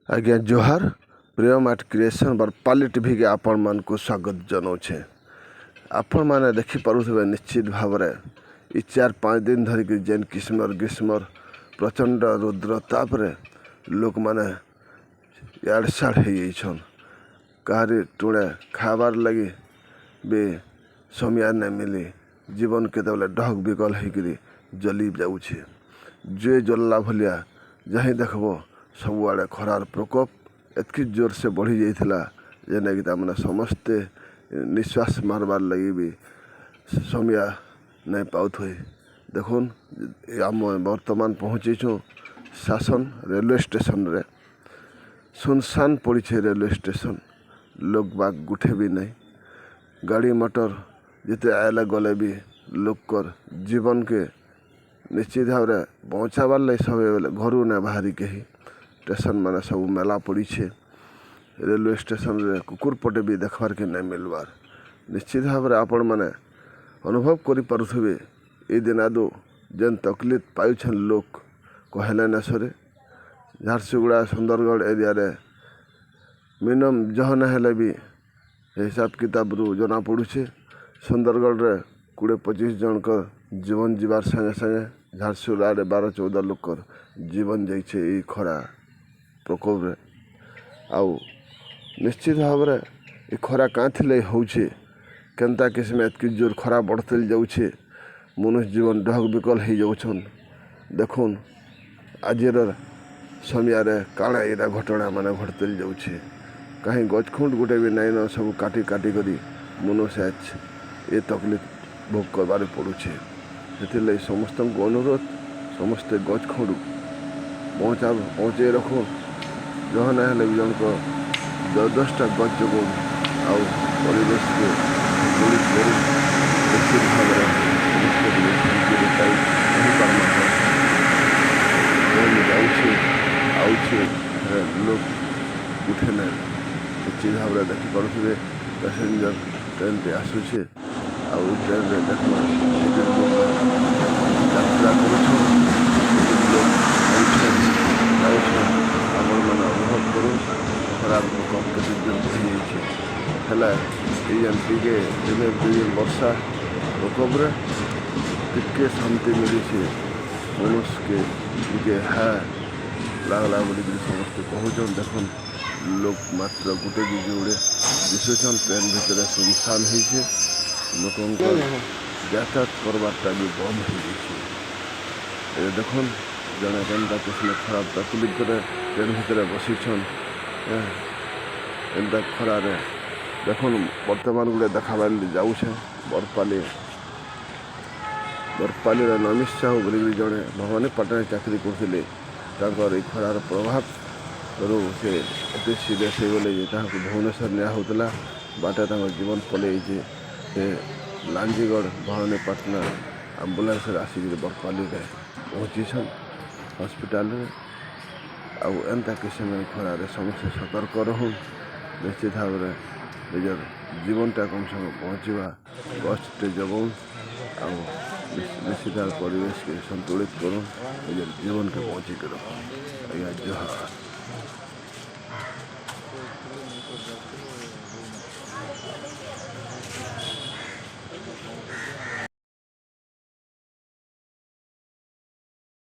आज्ञा जोहार प्रियम art creation Barpali TV के आपण मान को स्वागत जनाऊे। आपण मैंने देखिपे निश्चित भाव में ये 4-5 दिन धरिक जेन ग्रीष्मर प्रचंड रुद्र तापरे लोक मैंने याड़ साड़ हो कहारी टुणे खाबार लगी भी समय नहीं मिली जीवन केतबले ढक बिकल होकर जली जाऊे जे जल्ला भलिया जहीं देखबो सबुआड़े खरार प्रकोप एतकी जोर से बढ़ी जाइथिला जेने कि तामने समस्ते निश्वास मारबार लगी भी समय नहीं पाउथ हुए। देखुन आम वर्तमान पहुँचीछुँ शासन रेलवे स्टेशन रे सुनसान पड़ी रेलवे स्टेशन लोग बाग गुठे भी नहीं गाड़ी मोटर जिते आएला गले भी लोकर जीवन के निश्चित भाव में पहुँचाबार लगे सब घर न बाहरी कहीं स्टेशन माने सब मेला पड़ी रेलवे स्टेशन रे कुकुर पटे भी देखबार के नहीं मिलबार निश्चित भाव में आपण मैंने अनुभव करें ये दिन आदो जेन तकलीफ पाउछन लोक कहले न सरे झारसुगुड़ा सुंदरगढ़ एरिया रे मिनिमम जहन हेले भी हिसाब किताब रू जना पड़ुछे सुंदरगढ़ रे 20-25 जन का जीवन जीवार संगे संगे झारसुगुड़ा 12-14 लोक जीवन जाइए ये खरा प्रकोप रे आउ निश्चित भाव में ये खरा काँथिले होउछे केनता किस्म एतकी जोर खरा बढ़ते जाऊे मनुष्य जीवन डहक बिकल हो जाउछन। देखुन आजर समय काଣା एरा घटना माने घटते जाऊे कहीं गछखुंट गोटे भी नाइन सब काटी काटी करी मनुष्य ये तकलीफ भोग करबार पड़ुछे से समस्त को अनुरोध समस्ते गछखुंट पहुँचे रखो जहाँ ना हेल्ले जन को 10-10टा गछ जगो आउ परिवेश के निश्चित भाव में लोग उठे ना निश्चित भाव में देखिपे पैसेंजर ट्रेन पे आसूचे आउ ट्रेन में देखना यात्रा अनुभव करूँ खराब प्रकोप के दिन है टे दिने 2 दिन वर्षा प्रकोप टिके शांति मिली मनुष्य के टे है लगला बोल समस्ते कहून देखुन लोग मात्र गोटे जुड़े दिशुन ट्रेन भितर सुनसान हो लोक यातायात करवाटा भी बंद हो देखुन जड़े केनता किसी खराब तकलीफ करे ट्रेन भितर बसीछन एंता खरार देखुन वर्तमान गुड़े देखाबार जाऊे बरपाली नमिश साहू बोल जड़े भवानीपाटना चाकरी करते खरार प्रभाव रू से एत सीरीयस हो गले भुवनेश्वर निया होता बाटे जीवन पलि से लांजीगढ़ भवानीपाटना आम्बुलांस आसिक बरपाली पहुँचीछन हॉस्पिटल आउ एंता किस्म खरार समस्या सतर्क रहूँ निश्चित भाव में निजर जीवनटा कम समय पहुँचवा कष्ट जगौन आउ निश्चित भाव परिवेश के संतुलित करूँ निजर जीवन के पहुँची कर रखूँ। आज्ञा जोहार।